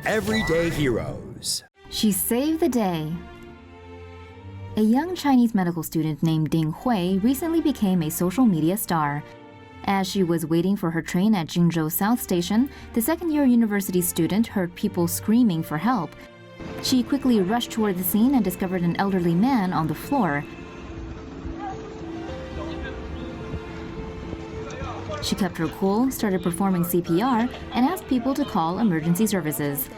Everyday Heroes. She saved the day. A young Chinese medical student named Ding Hui recently became a social media star. As she was waiting for her train at Jingzhou South Station, the second-year university student heard people screaming for help. She quickly rushed toward the scene and discovered an elderly man on the floor. She kept her cool, started performing CPR, and asked people to call emergency services.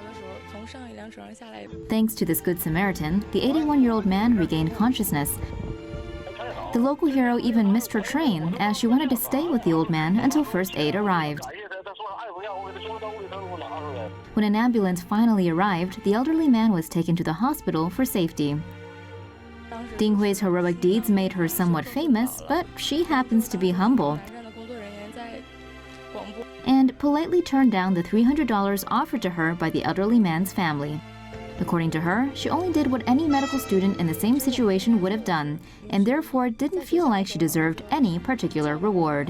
Thanks to this good Samaritan, the 81-year-old man regained consciousness. The local hero even missed her train as she wanted to stay with the old man until first aid arrived. When an ambulance finally arrived, the elderly man was taken to the hospital for safety. Ding Hui's heroic deeds made her somewhat famous, but she happens to be humble and politely turned down the $300 offered to her by the elderly man's family. According to her, she only did what any medical student in the same situation would have done, and therefore didn't feel like she deserved any particular reward.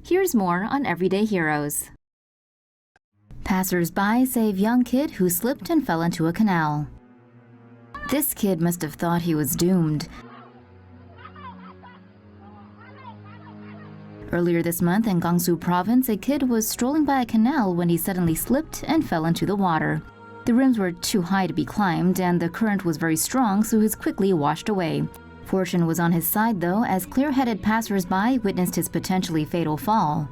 Here's more on Everyday Heroes. Passers-by save young kid who slipped and fell into a canal. This kid must have thought he was doomed. Earlier this month in Gansu province, a kid was strolling by a canal when he suddenly slipped and fell into the water. The rims were too high to be climbed, and the current was very strong, so he was quickly washed away. Fortune was on his side, though, as clear-headed passers-by witnessed his potentially fatal fall.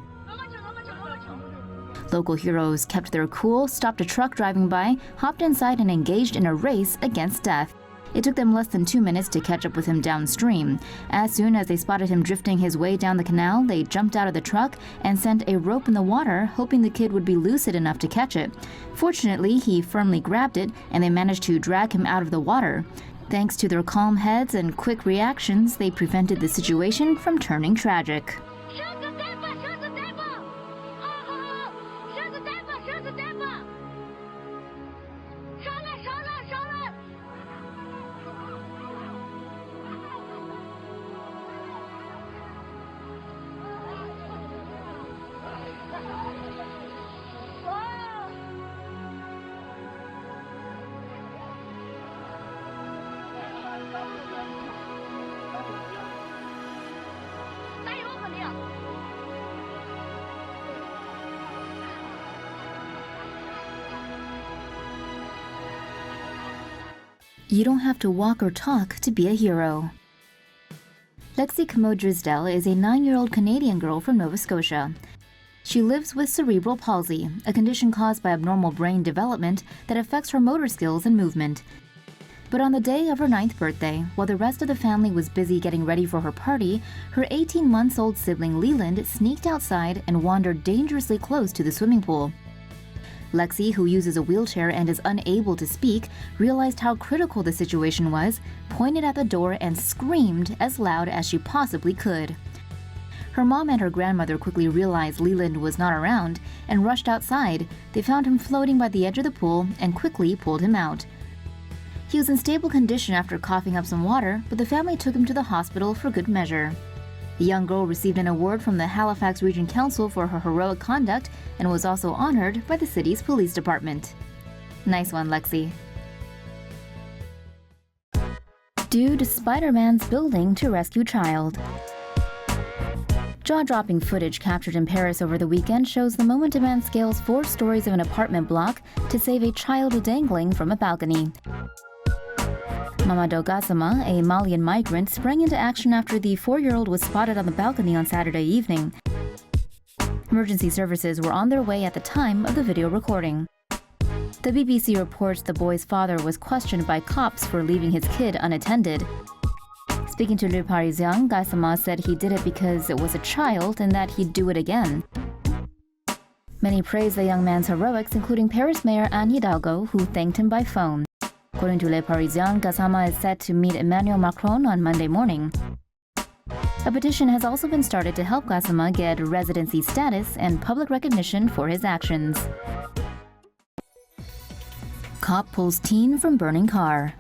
Local heroes kept their cool, stopped a truck driving by, hopped inside, and engaged in a race against death. It took them less than 2 minutes to catch up with him downstream. As soon as they spotted him drifting his way down the canal, they jumped out of the truck and sent a rope in the water, hoping the kid would be lucid enough to catch it. Fortunately, he firmly grabbed it, and they managed to drag him out of the water. Thanks to their calm heads and quick reactions, they prevented the situation from turning tragic. You don't have to walk or talk to be a hero. Lexi Comeau-Drisdell is a 9-year-old Canadian girl from Nova Scotia. She lives with cerebral palsy, a condition caused by abnormal brain development that affects her motor skills and movement. But on the day of her 9th birthday, while the rest of the family was busy getting ready for her party, her 18-month-old sibling Leland sneaked outside and wandered dangerously close to the swimming pool. Lexi, who uses a wheelchair and is unable to speak, realized how critical the situation was, pointed at the door, and screamed as loud as she possibly could. Her mom and her grandmother quickly realized Leland was not around and rushed outside. They found him floating by the edge of the pool and quickly pulled him out. He was in stable condition after coughing up some water, but the family took him to the hospital for good measure. The young girl received an award from the Halifax Region Council for her heroic conduct and was also honored by the city's police department. Nice one, Lexi. Dude Spider-Man's building to rescue child. Jaw-dropping footage captured in Paris over the weekend shows the moment a man scales 4 stories of an apartment block to save a child dangling from a balcony. Mamadou Gassama, a Malian migrant, sprang into action after the 4-year-old was spotted on the balcony on Saturday evening. Emergency services were on their way at the time of the video recording. The BBC reports the boy's father was questioned by cops for leaving his kid unattended. Speaking to Le Parisien, Gassama said he did it because it was a child and that he'd do it again. Many praised the young man's heroics, including Paris Mayor Anne Hidalgo, who thanked him by phone. According to Le Parisien, Gassama is set to meet Emmanuel Macron on Monday morning. A petition has also been started to help Gassama get residency status and public recognition for his actions. Cop pulls teen from burning car.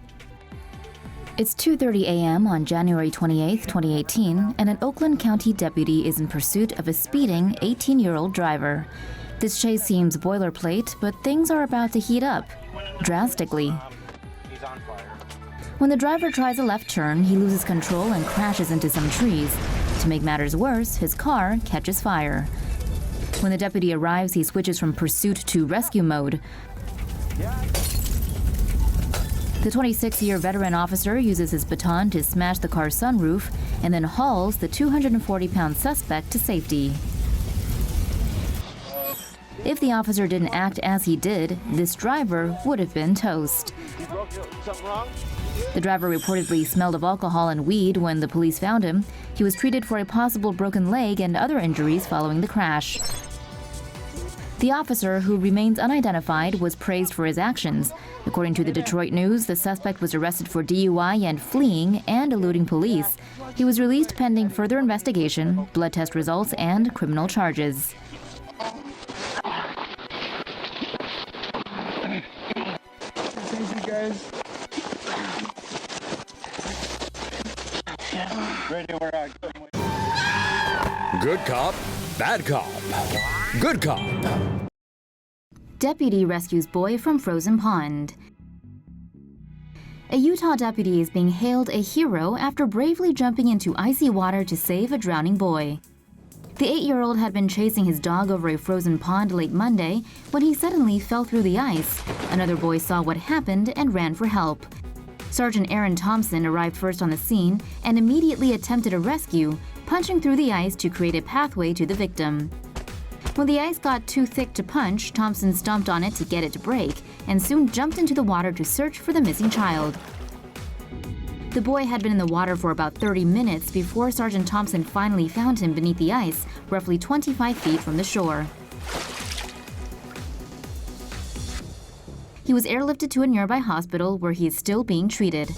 It's 2:30 a.m. on January 28, 2018, and an Oakland County deputy is in pursuit of a speeding 18-year-old driver. This chase seems boilerplate, but things are about to heat up drastically. He's on fire. When the driver tries a left turn, he loses control and crashes into some trees. To make matters worse, his car catches fire. When the deputy arrives, he switches from pursuit to rescue mode. The 26-year veteran officer uses his baton to smash the car's sunroof and then hauls the 240-pound suspect to safety. If the officer didn't act as he did, this driver would have been toast. Something wrong? The driver reportedly smelled of alcohol and weed when the police found him. He was treated for a possible broken leg and other injuries following the crash. The officer, who remains unidentified, was praised for his actions. According to the Detroit News, the suspect was arrested for DUI and fleeing and eluding police. He was released pending further investigation, blood test results, and criminal charges. Thank you guys. Ready to wear out. Good cop, bad cop. Good cop. Deputy rescues boy from frozen pond. A Utah deputy is being hailed a hero after bravely jumping into icy water to save a drowning boy. The 8-year-old had been chasing his dog over a frozen pond late Monday when he suddenly fell through the ice. Another boy saw what happened and ran for help. Sergeant Aaron Thompson arrived first on the scene and immediately attempted a rescue, punching through the ice to create a pathway to the victim. When the ice got too thick to punch, Thompson stomped on it to get it to break and soon jumped into the water to search for the missing child. The boy had been in the water for about 30 minutes before Sergeant Thompson finally found him beneath the ice, roughly 25 feet from the shore. He was airlifted to a nearby hospital where he is still being treated.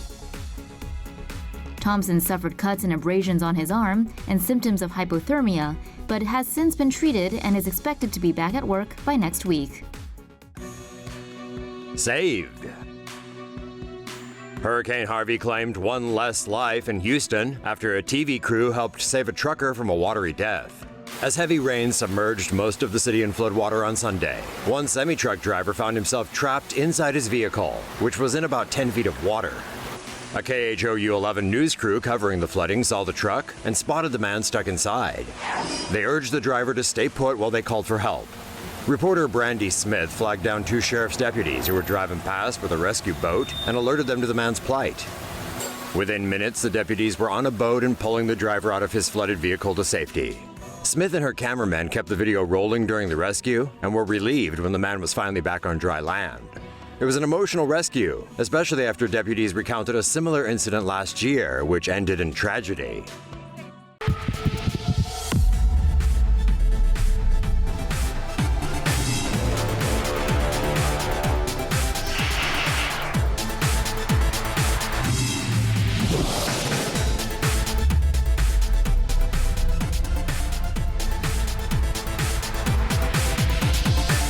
Thompson suffered cuts and abrasions on his arm and symptoms of hypothermia, but has since been treated and is expected to be back at work by next week. Saved. Hurricane Harvey claimed one less life in Houston after a TV crew helped save a trucker from a watery death. As heavy rain submerged most of the city in floodwater on Sunday, one semi-truck driver found himself trapped inside his vehicle, which was in about 10 feet of water. A KHOU 11 news crew covering the flooding saw the truck and spotted the man stuck inside. They urged the driver to stay put while they called for help. Reporter Brandy Smith flagged down 2 sheriff's deputies who were driving past with a rescue boat and alerted them to the man's plight. Within minutes, the deputies were on a boat and pulling the driver out of his flooded vehicle to safety. Smith and her cameraman kept the video rolling during the rescue and were relieved when the man was finally back on dry land. It was an emotional rescue, especially after deputies recounted a similar incident last year, which ended in tragedy.